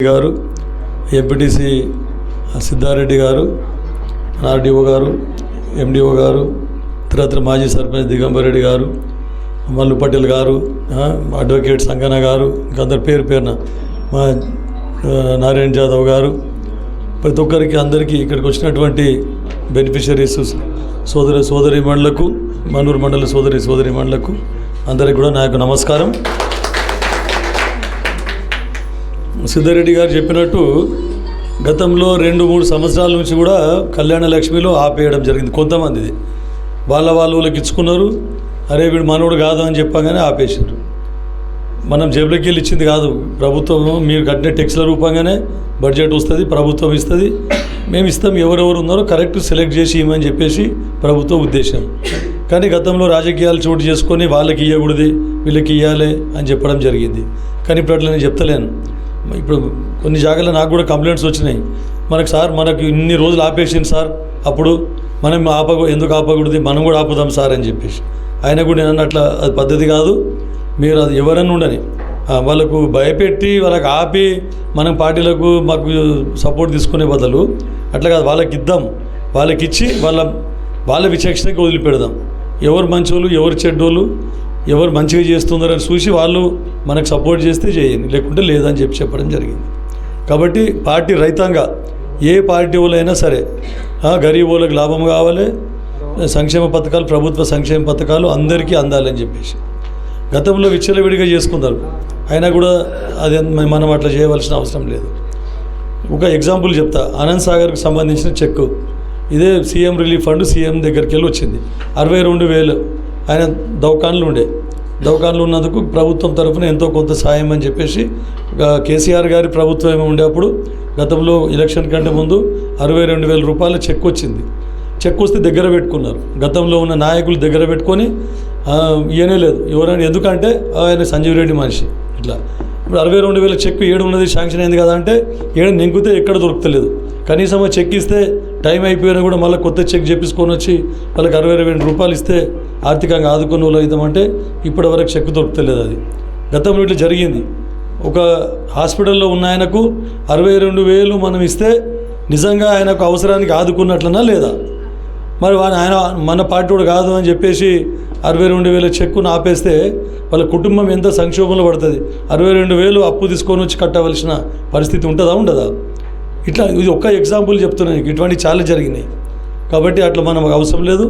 గారు, ఎంపీటీసీ సిద్ధారెడ్డి గారు, ఆర్డీఓ గారు, ఎండిఓ గారు, తర్వాత మాజీ సర్పంచ్ దిగంబర్ రెడ్డి గారు, మల్లు పటేల్ గారు, అడ్వకేట్ సంగన గారు, ఇంకా అందరి పేరు పేరున మా నారాయణ జాదవ్ గారు, ప్రతి ఒక్కరికి అందరికీ ఇక్కడికి వచ్చినటువంటి బెనిఫిషరీస్ సోదరిమణులకు, మనూరు మండల సోదరిమణులకు అందరికీ కూడా నా యొక్క నమస్కారం. సిద్ధారెడ్డి గారు చెప్పినట్టు గతంలో 2-3 సంవత్సరాల నుంచి కూడా కళ్యాణ లక్ష్మిలో ఆపేయడం జరిగింది. కొంతమందిది వాళ్ళకి ఇచ్చుకున్నారు. అరే వీడు మనోడు కాదు అని చెప్పగానే ఆపేసారు. మనం జేబులోకి వెళ్ళి ఇచ్చింది కాదు, ప్రభుత్వం మీరు కట్టిన టెక్స్ల రూపంగానే బడ్జెట్ వస్తుంది, ప్రభుత్వం ఇస్తుంది, మేము ఇస్తాం. ఎవరెవరు ఉన్నారో కరెక్ట్ సెలెక్ట్ చేసి ఇవ్వమని చెప్పేసి ప్రభుత్వ ఉద్దేశం. కానీ గతంలో రాజకీయాలు చోటు చేసుకొని వాళ్ళకి ఇవ్వకూడదు, వీళ్ళకి ఇవ్వాలి అని చెప్పడం జరిగింది. కానీ ఇప్పుడు అట్లా నేను చెప్తలేను. ఇప్పుడు కొన్ని జాగాలో నాకు కూడా కంప్లైంట్స్ వచ్చినాయి. మనకు ఇన్ని రోజులు ఆపేసింది సార్, అప్పుడు మనం ఎందుకు ఆపకూడదు, మనం కూడా ఆపుదాం సార్ అని చెప్పేసి. ఆయన కూడా నేను అట్లా అది పద్ధతి కాదు. మీరు అది ఎవరన్నా ఉండని వాళ్ళకు భయపెట్టి వాళ్ళకి ఆపి మనం పార్టీలకు మాకు సపోర్ట్ తీసుకునే బదులు అట్లా కాదు, వాళ్ళకి ఇద్దాం, వాళ్ళకి ఇచ్చి వాళ్ళ విచక్షణకి వదిలిపెడదాం. ఎవరు మంచోళ్ళు, ఎవరు చెడ్డోళ్ళు, ఎవరు మంచిగా చేస్తున్నారని చూసి వాళ్ళు మనకు సపోర్ట్ చేస్తే చేయండి, లేకుంటే లేదని చెప్పడం జరిగింది. కాబట్టి పార్టీ రైతాంగా ఏ పార్టీ వాళ్ళైనా సరే గరీబ్ వాళ్ళకి లాభం కావాలి, సంక్షేమ పథకాలు, ప్రభుత్వ సంక్షేమ పథకాలు అందరికీ అందాలని చెప్పేసి గతంలో విచ్చలవిడిగా చేసుకున్నారు. అయినా కూడా అది మనం అట్లా చేయవలసిన అవసరం లేదు. ఒక ఎగ్జాంపుల్ చెప్తా. ఆనంద్ సాగర్కి సంబంధించిన చెక్కు ఇదే సీఎం రిలీఫ్ ఫండ్ సీఎం దగ్గరికి వెళ్ళి వచ్చింది. 62,000 ఆయన దవాఖాన్లు ఉన్నందుకు ప్రభుత్వం తరఫున ఎంతో కొంత సాయం అని చెప్పేసి కేసీఆర్ గారి ప్రభుత్వం ఉండేప్పుడు గతంలో ఎలక్షన్ కంటే ముందు 62,000 రూపాయల చెక్ వచ్చింది. చెక్ వస్తే దగ్గర పెట్టుకున్నారు. గతంలో ఉన్న నాయకులు దగ్గర పెట్టుకొని ఇయనే లేదు ఎవరైనా, ఎందుకంటే ఆయన సంజీవ్ రెడ్డి మనిషి. ఇట్లా ఇప్పుడు 62,000 చెక్ ఏడు ఉన్నది, శాంక్షన్ అయింది కదా అంటే ఏడు నింకుతే ఎక్కడ దొరుకుతలేదు. కనీసం చెక్ ఇస్తే టైం అయిపోయినా కూడా మళ్ళీ కొత్త చెక్ చేపించుకొని వచ్చి వాళ్ళకి 62,000 రూపాయలు ఇస్తే ఆర్థికంగా ఆదుకునే వాళ్ళు అవుతామంటే ఇప్పటి వరకు చెక్ దొరుకుతలేదు. అది గతంలో ఇట్లా జరిగింది. ఒక హాస్పిటల్లో ఉన్న ఆయనకు 62,000 మనం ఇస్తే నిజంగా ఆయనకు అవసరానికి ఆదుకున్నట్లనా లేదా? మరి ఆయన మన పార్టీ కూడా కాదు అని చెప్పేసి 62,000 చెక్కును ఆపేస్తే వాళ్ళ కుటుంబం ఎంత సంక్షోభంలో పడుతుంది. 62,000 అప్పు తీసుకొని వచ్చి కట్టవలసిన పరిస్థితి ఉండదా? ఇట్లా ఇది ఒక్క ఎగ్జాంపుల్ చెప్తున్నాను. ఇటువంటి చాలా జరిగినాయి. కాబట్టి అట్లా మనం అవసరం లేదు.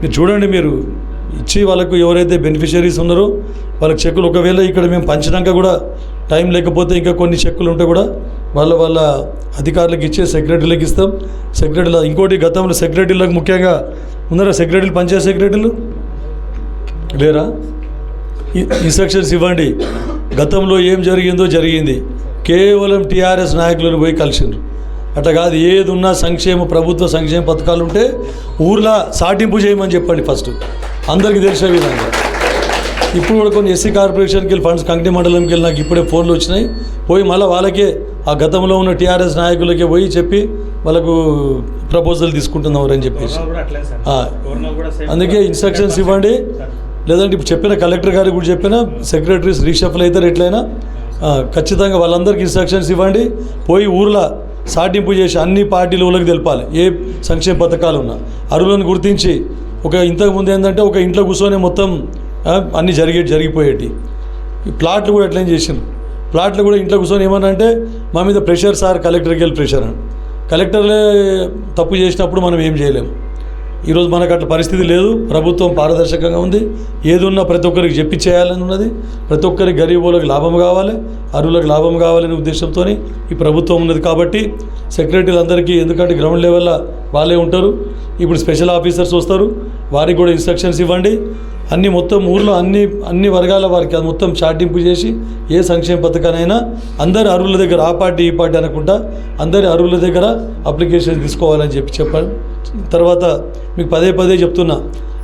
మీరు చూడండి, మీరు ఇచ్చి వాళ్ళకు ఎవరైతే బెనిఫిషరీస్ ఉన్నారో వాళ్ళకి చెక్కులు ఒకవేళ ఇక్కడ మేము పంచినాక కూడా టైం లేకపోతే ఇంకా కొన్ని చెక్కులు ఉంటే కూడా వాళ్ళ అధికారులకు ఇచ్చే సెక్రటరీలకు ఇస్తాం. సెక్రటరీలు ఇంకోటి, గతంలో సెక్రటరీలకు ముఖ్యంగా ఉన్నారా సెక్రటరీలు, పంచాయత్ సెక్రటరీలు లేరా? ఇన్స్ట్రక్షన్స్ ఇవ్వండి. గతంలో ఏం జరిగింది, కేవలం టీఆర్ఎస్ నాయకులను పోయి కలిసిండ్రు. అట్లా కాదు, ఏది ఉన్నా ప్రభుత్వ సంక్షేమ పథకాలు ఉంటే ఊర్లో సాటింపు చేయమని చెప్పండి ఫస్ట్, అందరికీ తెలిసే విధంగా. ఇప్పుడు కూడా కొన్ని ఎస్సీ కార్పొరేషన్కి వెళ్ళి ఫండ్స్ కంకి మండలంకి వెళ్ళి నాకు ఇప్పుడే ఫోన్లు వచ్చినాయి. పోయి మళ్ళీ వాళ్ళకే ఆ గతంలో ఉన్న టీఆర్ఎస్ నాయకులకే పోయి చెప్పి వాళ్ళకు ప్రపోజల్ తీసుకుంటున్నాం అని చెప్పేసి. అందుకే ఇన్స్ట్రక్షన్స్ ఇవ్వండి. లేదంటే ఇప్పుడు చెప్పిన కలెక్టర్ గారికి కూడా చెప్పిన సెక్రటరీస్ రీషఫల్ అవుతారు ఎట్లయినా. ఖచ్చితంగా వాళ్ళందరికీ ఇన్స్ట్రక్షన్స్ ఇవ్వండి. పోయి ఊర్లో సాటింపు చేసి అన్ని పార్టీల వాళ్ళకి తెలపాలి. ఏ సంక్షేమ పథకాలు ఉన్నా అర్హులను గుర్తించి ఇంతకుముందు ఏంటంటే ఒక ఇంట్లో కూర్చొని మొత్తం అన్నీ జరిగిపోయేటి. ఈ ప్లాట్లు కూడా ఎట్లా చేసింది. ప్లాట్లు కూడా ఇంట్లో కూర్చొని ఏమన్నా అంటే మా మీద ప్రెషర్ సార్, కలెక్టర్కి వెళ్ళి ప్రెషర్ అని. కలెక్టర్లే తప్పు చేసినప్పుడు మనం ఏం చేయలేము. ఈరోజు మనకు అట్లా పరిస్థితి లేదు. ప్రభుత్వం పారదర్శకంగా ఉంది. ఏది ఉన్నా ప్రతి ఒక్కరికి చెప్పి చేయాలని ఉన్నది. ప్రతి ఒక్కరికి గరీబులకు లాభం కావాలి, అర్హులకు లాభం కావాలనే ఉద్దేశంతో ఈ ప్రభుత్వం ఉన్నది. కాబట్టి సెక్రటరీలందరికీ, ఎందుకంటే గ్రౌండ్ లెవెల్లో వాళ్ళే ఉంటారు. ఇప్పుడు స్పెషల్ ఆఫీసర్స్ వస్తారు, వారికి కూడా ఇన్స్ట్రక్షన్స్ ఇవ్వండి. మొత్తం ఊర్లో అన్ని వర్గాల వారికి అది మొత్తం చాటింపు చేసి ఏ సంక్షేమ పథకానైనా అందరి అర్హుల దగ్గర, ఆ పార్టీ ఈ పార్టీ అనకుండా అందరి అర్హుల దగ్గర అప్లికేషన్ తీసుకోవాలని చెప్పాను. తర్వాత మీకు పదే చెప్తున్నా,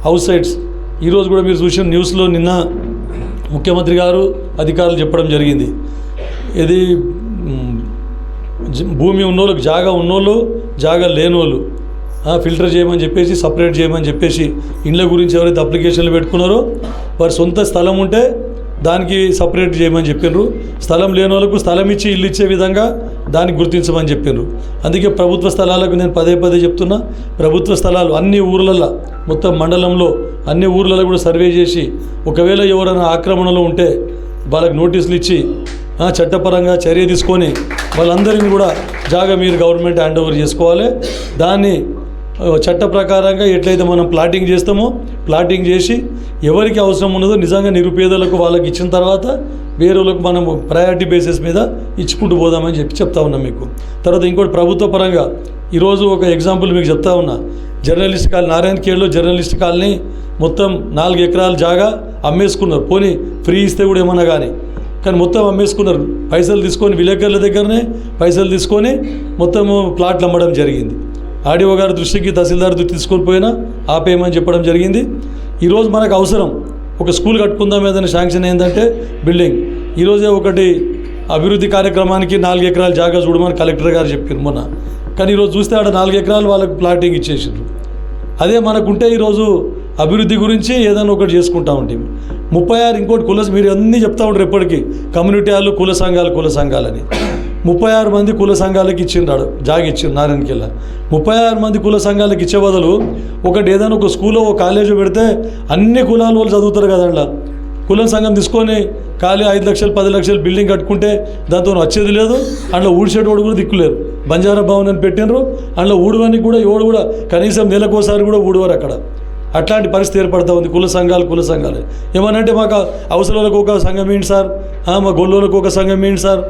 హౌస్ సైట్స్ ఈరోజు కూడా మీరు చూసిన న్యూస్లో నిన్న ముఖ్యమంత్రి గారు అధికారులు చెప్పడం జరిగింది. ఇది భూమి ఉన్నోళ్ళకి, జాగా లేనోళ్ళు ఫిల్టర్ చేయమని చెప్పేసి, సపరేట్ చేయమని చెప్పేసి, ఇండ్ల గురించి ఎవరైతే అప్లికేషన్లు పెట్టుకున్నారో వారి సొంత స్థలం ఉంటే దానికి సపరేట్ చేయమని చెప్పినారు. స్థలం లేని వాళ్ళకు స్థలం ఇచ్చి ఇల్లు ఇచ్చే విధంగా దానికి గుర్తించమని చెప్పినారు. అందుకే ప్రభుత్వ స్థలాలకు నేను పదే చెప్తున్నా, ప్రభుత్వ స్థలాలు అన్ని ఊర్లలో, మొత్తం మండలంలో అన్ని ఊర్లలో కూడా సర్వే చేసి ఒకవేళ ఎవరైనా ఆక్రమణలో ఉంటే వాళ్ళకి నోటీసులు ఇచ్చి చట్టపరంగా చర్య తీసుకొని వాళ్ళందరినీ కూడా జాగా మీరు గవర్నమెంట్ హ్యాండ్ ఓవర్ చేసుకోవాలి. దాన్ని చట్ట ప్రకారంగా ఎట్లయితే మనం ప్లాటింగ్ చేస్తామో ప్లాటింగ్ చేసి ఎవరికి అవసరం ఉన్నదో నిజంగా నిరుపేదలకు వాళ్ళకి ఇచ్చిన తర్వాత వేరే వాళ్ళకు మనం ప్రయారిటీ బేసిస్ మీద ఇచ్చుకుంటూ పోదామని చెప్తా ఉన్నాం మీకు. తర్వాత ఇంకోటి ప్రభుత్వ పరంగా ఈరోజు ఒక ఎగ్జాంపుల్ మీకు చెప్తా ఉన్నా. జర్నలిస్ట్ కాలనీ నారాయణఖేడ్లో జర్నలిస్ట్ కాలనీ మొత్తం 4 ఎకరాల జాగా అమ్మేసుకున్నారు. పోనీ ఫ్రీ ఇస్తే కూడా ఏమన్నా కానీ మొత్తం అమ్మేసుకున్నారు. పైసలు తీసుకొని విలేకరుల దగ్గరనే పైసలు తీసుకొని మొత్తము ప్లాట్లు అమ్మడం జరిగింది. ఆర్డీఓ గారి దృష్టికి తహసీల్దార్ దృష్టి తీసుకొని పోయినా ఆపేయమని చెప్పడం జరిగింది. ఈరోజు మనకు అవసరం ఒక స్కూల్ కట్టుకుందాం ఏదైనా శాంక్షన్ ఏంటంటే బిల్డింగ్. ఈరోజే ఒకటి అభివృద్ధి కార్యక్రమానికి 4 ఎకరాల జాగా చూడమని కలెక్టర్ గారు చెప్పారు మొన్న. కానీ ఈరోజు చూస్తే ఆడ 4 ఎకరాలు వాళ్ళకి ప్లాటింగ్ ఇచ్చేసారు. అదే మనకుంటే ఈరోజు అభివృద్ధి గురించి ఏదైనా ఒకటి చేసుకుంటా ఉంటాం. 36 ఇంకోటి మీరు అన్నీ చెప్తా ఉంటారు ఎప్పటికీ కమ్యూనిటీ హాళ్ళు కుల సంఘాలని 36 మంది కుల సంఘాలకు ఇచ్చిండాడు జాగా ఇచ్చిండు నారాయణకెళ్ళ. 36 మంది కుల సంఘాలకు ఇచ్చే బదులు ఒకటి ఏదైనా ఒక స్కూల్లో ఒక కాలేజీ పెడితే అన్ని కులాల వాళ్ళు చదువుతారు కదా. అందులో కుల సంఘం తీసుకొని ఖాళీ 5 లక్షలు 10 లక్షలు బిల్డింగ్ కట్టుకుంటే దాంతో వచ్చేది లేదు. అందులో ఊడ్చేటోడు కూడా దిక్కులేరు. బంజారా భవన్ అని పెట్టినరు. అందులో ఊడవనికి కూడా ఎవడు కూడా కనీసం నెలకోసారి కూడా ఊడవారు అక్కడ. అట్లాంటి పరిస్థితి ఏర్పడుతూ ఉంది. కుల సంఘాలు ఏమనంటే మాకు అవసరాలకు ఒక సంఘం ఏంటి సార్, మా గొల్లోలకు ఒక సంఘం ఏంటి సార్,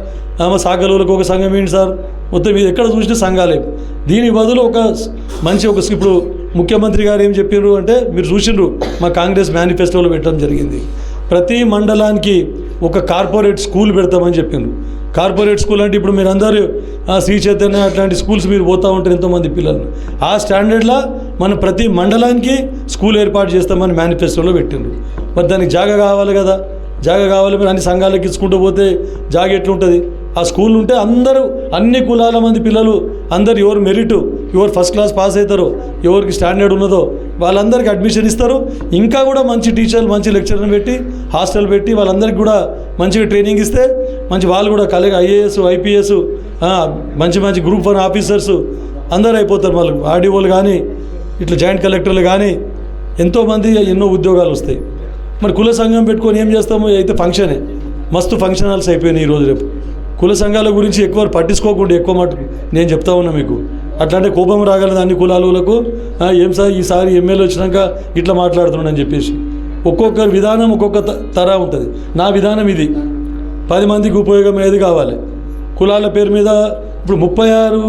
మా సాగలోలకు ఒక సంఘం ఏంటి సార్, మొత్తం మీరు ఎక్కడ చూసినా సంఘాలే. దీని బదులు ఒక మంచి ఇప్పుడు ముఖ్యమంత్రి గారు ఏం చెప్పారు అంటే మీరు చూసిండ్రు మా కాంగ్రెస్ మేనిఫెస్టోలో పెట్టడం జరిగింది. ప్రతి మండలానికి ఒక కార్పొరేట్ స్కూల్ పెడతామని చెప్పిండ్రు. కార్పొరేట్ స్కూల్ అంటే ఇప్పుడు మీరు అందరూ శ్రీ చైతన్య అట్లాంటి స్కూల్స్ మీరు పోతూ ఉంటారు ఎంతోమంది పిల్లలు. ఆ స్టాండర్డ్లో మన ప్రతి మండలానికి స్కూల్ ఏర్పాటు చేస్తామని మేనిఫెస్టోలో పెట్టిండ్రు. మరి దానికి జాగా కావాలి కదా, జాగా కావాలి. మీరు అన్ని సంఘాలకు ఇచ్చుకుంటూ పోతే జాగా ఎట్లుంటుంది? ఆ స్కూల్ ఉంటే అందరూ అన్ని కులాల మంది పిల్లలు అందరు ఎవరు మెరిట్ ఎవరు ఫస్ట్ క్లాస్ పాస్ అవుతారో ఎవరికి స్టాండర్డ్ ఉన్నదో వాళ్ళందరికీ అడ్మిషన్ ఇస్తారు. ఇంకా కూడా మంచి టీచర్లు మంచి లెక్చర్ని పెట్టి హాస్టల్ పెట్టి వాళ్ళందరికీ కూడా మంచిగా ట్రైనింగ్ ఇస్తే మంచి వాళ్ళు కూడా ఐఏఎస్ ఐపీఎస్ మంచి గ్రూప్ 1 ఆఫీసర్స్ అందరూ అయిపోతారు. వాళ్ళు ఆర్డీఓలు కానీ ఇట్లా జాయింట్ కలెక్టర్లు కానీ ఎంతోమంది ఎన్నో ఉద్యోగాలు వస్తాయి. మరి కుల సంఘం పెట్టుకొని ఏం చేస్తాము? అయితే ఫంక్షనే మస్తు ఫంక్షన్ హాల్స్ అయిపోయినాయి ఈరోజు రేపు. కుల సంఘాల గురించి ఎక్కువ పట్టించుకోకుండా ఎక్కువ మటుకు నేను చెప్తా ఉన్నా మీకు. అట్లాంటి కోపం రాగలదు అన్ని కులాలకు. ఏం సార్ ఈసారి ఎమ్మెల్యే వచ్చినాక ఇట్లా మాట్లాడుతున్నాడని చెప్పేసి ఒక్కొక్క విధానం ఒక్కొక్క తరా ఉంటుంది. నా విధానం ఇది. 10 మందికి ఉపయోగం ఏది కావాలి. కులాల పేరు మీద ఇప్పుడు 36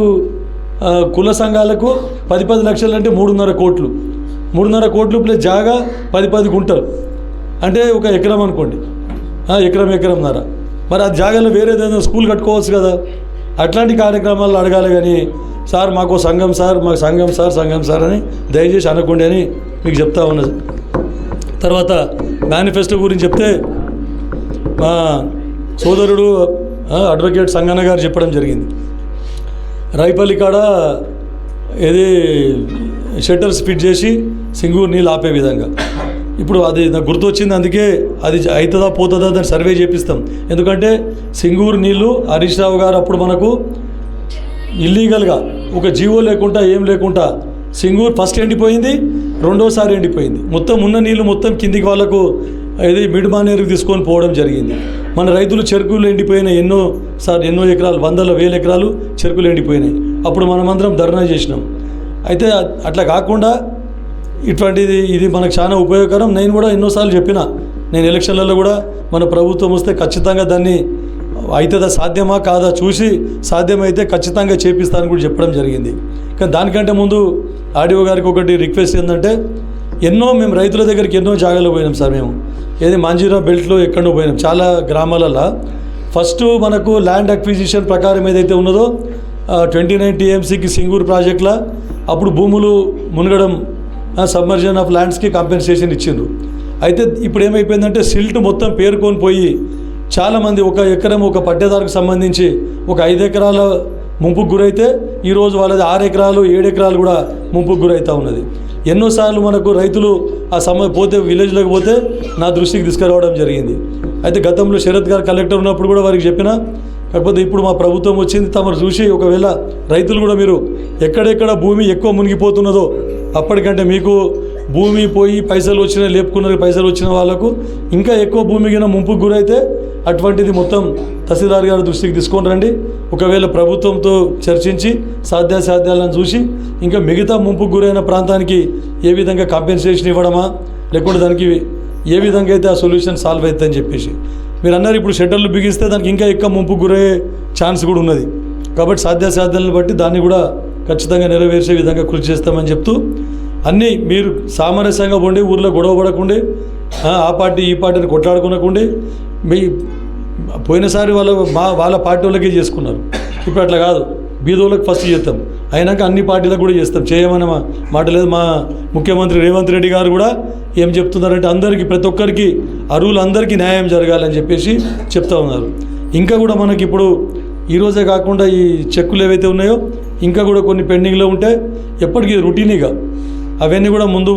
కుల సంఘాలకు 10 లక్షలు అంటే 3.5 కోట్లు. 3.5 కోట్లు ప్లస్ జాగా 10 గుంటలు అంటే ఒక ఎకరం అనుకోండి. ఎకరంన్నర. మరి ఆ జాగాలో వేరేదైనా స్కూల్ కట్టుకోవచ్చు కదా. అట్లాంటి కార్యక్రమాలు అడగాలి. కానీ సార్ మాకు సంఘం సార్, మాకు సంఘం సార్ అని దయచేసి అనకండి అని మీకు చెప్తా ఉన్నది. తర్వాత మేనిఫెస్టో గురించి చెప్తే మా సోదరుడు అడ్వకేట్ సంగన్న గారు చెప్పడం జరిగింది. రైపల్లి కాడ ఏది షట్టర్స్ ఫిట్ చేసి సింగూరు నీళ్ళు ఆపే విధంగా. ఇప్పుడు అది నాకు గుర్తొచ్చింది. అందుకే అది అవుతుందా పోతుందా దాన్ని సర్వే చేపిస్తాం. ఎందుకంటే సింగూరు నీళ్ళు హరీష్ రావు గారు అప్పుడు మనకు ఇల్లీగల్గా ఒక జీవో లేకుండా ఏం లేకుండా సింగూరు ఫస్ట్ ఎండిపోయింది, రెండోసారి ఎండిపోయింది. మొత్తం ఉన్న నీళ్ళు మొత్తం కిందికి వాళ్ళకు ఇది మిడ్మానేరుకు తీసుకొని పోవడం జరిగింది. మన రైతులు చెరుకులు ఎండిపోయినాయి ఎన్నో ఎకరాలు, 100,000 ఎకరాలు చెరుకులు ఎండిపోయినాయి. అప్పుడు మనమందరం ధర్నా చేసినాం. అయితే అట్లా కాకుండా ఇటువంటిది ఇది మనకు చాలా ఉపయోగకరం. నేను కూడా ఎన్నోసార్లు చెప్పిన, నేను ఎలక్షన్లలో కూడా మన ప్రభుత్వం వస్తే ఖచ్చితంగా దాన్ని అవుతుందా సాధ్యమా కాదా చూసి సాధ్యమైతే ఖచ్చితంగా చేపిస్తానని కూడా చెప్పడం జరిగింది. కానీ దానికంటే ముందు ఆర్డీఓ గారికి ఒకటి రిక్వెస్ట్ ఏంటంటే మేము రైతుల దగ్గరికి ఎన్నో జాగాలో పోయినాం సార్. మేము ఏది మాంజీరా బెల్ట్లో ఎక్కడో పోయినాం చాలా గ్రామాలలో. ఫస్ట్ మనకు ల్యాండ్ అక్విజిషన్ ప్రకారం ఏదైతే ఉన్నదో 29 TMCకి సింగూరు ప్రాజెక్టులో అప్పుడు భూములు మునగడం సబ్మర్జన్ ఆఫ్ ల్యాండ్స్కి కాంపెన్సేషన్ ఇచ్చిండ్రు. అయితే ఇప్పుడు ఏమైపోయిందంటే సిల్ట్ మొత్తం పేరుకొని పోయి చాలామంది ఒక ఎకరం ఒక పట్టేదారుకు సంబంధించి ఒక 5 ఎకరాల ముంపుకు గురైతే ఈరోజు వాళ్ళది 6 ఎకరాలు 7 ఎకరాలు కూడా ముంపుకు గురవుతూ ఉన్నది. ఎన్నోసార్లు మనకు రైతులు ఆ పోతే విలేజ్లోకి పోతే నా దృష్టికి తీసుకురావడం జరిగింది. అయితే గతంలో శరత్ గారు కలెక్టర్ ఉన్నప్పుడు కూడా వారికి చెప్పిన, కాకపోతే ఇప్పుడు మా ప్రభుత్వం వచ్చింది, తమరు చూసి ఒకవేళ రైతులు కూడా మీరు ఎక్కడెక్కడ భూమి ఎక్కువ మునిగిపోతున్నదో అప్పటికంటే మీకు భూమి పోయి పైసలు వచ్చిన లేపుకున్న పైసలు వచ్చిన వాళ్ళకు ఇంకా ఎక్కువ భూమి కింద ముంపుకు గురైతే అటువంటిది మొత్తం తహసీల్దార్ గారి దృష్టికి తీసుకొని రండి. ఒకవేళ ప్రభుత్వంతో చర్చించి సాధ్యాసాధ్యాలను చూసి ఇంకా మిగతా ముంపుకు గురైన ప్రాంతానికి ఏ విధంగా కాంపెన్సేషన్ ఇవ్వడమా, లేకుంటే దానికి ఏ విధంగా అయితే ఆ సొల్యూషన్ సాల్వ్ అవుతుందని చెప్పేసి మీరు అన్నారు. ఇప్పుడు షెటర్లు బిగిస్తే దానికి ఇంకా ఎక్కువ ముంపుకు గురయ్యే ఛాన్స్ కూడా ఉన్నది. కాబట్టి సాధ్యాసాధ్యాలను బట్టి దాన్ని కూడా ఖచ్చితంగా నెరవేర్చే విధంగా కృషి చేస్తామని చెప్తూ, అన్నీ మీరు సామరస్యంగా ఉండి ఊర్లో గొడవ పడకుండే, ఆ పార్టీ ఈ పార్టీని కొట్లాడుకునకుండే, మీ పోయినసారి వాళ్ళ పార్టీ వాళ్ళకే చేసుకున్నారు. ఇప్పుడు అట్లా కాదు, బీదోళ్ళకి ఫస్ట్ చేస్తాం, అయినాక అన్ని పార్టీలకు కూడా చేస్తాం. చేయమని మాట లేదు. మా ముఖ్యమంత్రి రేవంత్ రెడ్డి గారు కూడా ఏం చెప్తున్నారంటే అందరికీ, ప్రతి ఒక్కరికి అర్హులందరికీ న్యాయం జరగాలని చెప్పేసి చెప్తా ఉన్నారు. ఇంకా కూడా మనకి ఇప్పుడు ఈరోజే కాకుండా ఈ చెక్కులు ఏవైతే ఉన్నాయో ఇంకా కూడా కొన్ని పెండింగ్లో ఉంటే ఎప్పటికీ రొటీన్గా అవన్నీ కూడా ముందు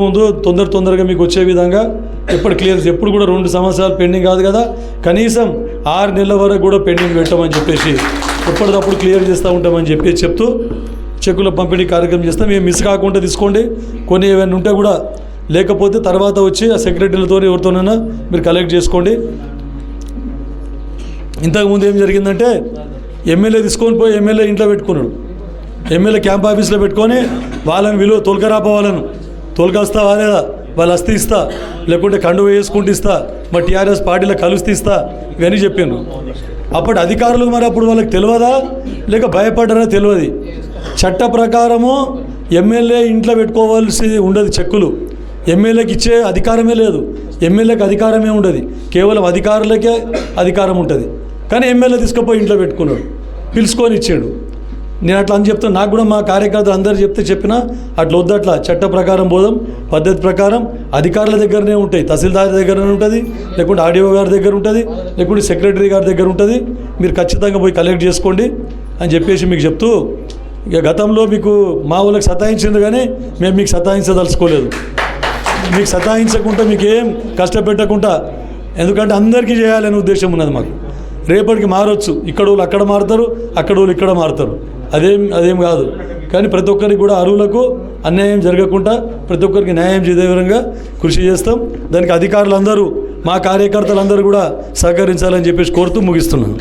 తొందరగా మీకు వచ్చే విధంగా ఎప్పుడు కూడా 2 సంవత్సరాలు పెండింగ్ కాదు కదా, కనీసం 6 నెలల వరకు కూడా పెండింగ్ పెట్టమని చెప్పేసి ఎప్పటికప్పుడు క్లియర్ చేస్తూ ఉంటామని చెప్పేసి చెప్తూ చెక్కుల పంపిణీ కార్యక్రమం చేస్తాం. మేము మిస్ కాకుండా తీసుకోండి. కొన్ని ఏమైనా ఉంటే కూడా, లేకపోతే తర్వాత వచ్చి ఆ సెక్రటరీలతో ఎవరితోనైనా మీరు కలెక్ట్ చేసుకోండి. ఇంతకుముందు ఏం జరిగిందంటే ఎమ్మెల్యే తీసుకొని పోయి ఎమ్మెల్యే ఇంట్లో పెట్టుకున్నాడు. ఎమ్మెల్యే క్యాంప్ ఆఫీస్లో పెట్టుకొని వాళ్ళని తోలుకరాప వాళ్ళను తోలుకొస్తావా లేదా, వాళ్ళు అస్తి ఇస్తా, లేకుంటే కండువ వేసుకుంటూ ఇస్తా, మా టీఆర్ఎస్ పార్టీలో కలుస్తూ ఇస్తా, ఇవన్నీ చెప్పాను. అప్పటి అధికారులకు మరి అప్పుడు వాళ్ళకి తెలియదా లేక భయపడ్డారా తెలియదు. చట్ట ప్రకారము ఎమ్మెల్యే ఇంట్లో పెట్టుకోవాల్సి ఉండదు చెక్కులు. ఎమ్మెల్యేకి ఇచ్చే అధికారమే లేదు. ఎమ్మెల్యేకి అధికారమే ఉండదు, కేవలం అధికారులకే అధికారం ఉంటుంది. కానీ ఎమ్మెల్యే తీసుకుపోయి ఇంట్లో పెట్టుకున్నాడు, పిలుచుకొని ఇచ్చాడు. నేను అట్లా అని చెప్తాను. నాకు కూడా మా కార్యకర్తలు అందరూ చెప్పినా అట్లా వద్దు, అట్లా చట్ట ప్రకారం పోదాం, పద్ధతి ప్రకారం అధికారుల దగ్గరనే ఉంటాయి. తహసీల్దార్ దగ్గరనే ఉంటుంది, లేకుంటే ఆర్డీఓ గారి దగ్గర ఉంటుంది, లేకుంటే సెక్రటరీ గారి దగ్గర ఉంటుంది. మీరు ఖచ్చితంగా పోయి కలెక్ట్ చేసుకోండి అని చెప్పేసి మీకు చెప్తూ, ఇక గతంలో మీకు మా వాళ్ళకి సతాయించింది కానీ మేము మీకు సతాయించదలుచుకోలేదు. మీకు సతాయించకుండా మీకు ఏం కష్టపెట్టకుండా, ఎందుకంటే అందరికీ చేయాలనే ఉద్దేశం ఉన్నది మాకు. రేపటికి మారొచ్చు, ఇక్కడ వాళ్ళు అక్కడ మారుతారు, అక్కడ వాళ్ళు ఇక్కడ మారుతారు, అదేం కాదు. కానీ ప్రతి ఒక్కరికి కూడా అర్హులకు అన్యాయం జరగకుండా ప్రతి ఒక్కరికి న్యాయం చేసే విధంగా కృషి చేస్తాం. దానికి అధికారులందరూ, మా కార్యకర్తలందరూ కూడా సహకరించాలని చెప్పేసి కోరుతూ ముగిస్తున్నాను.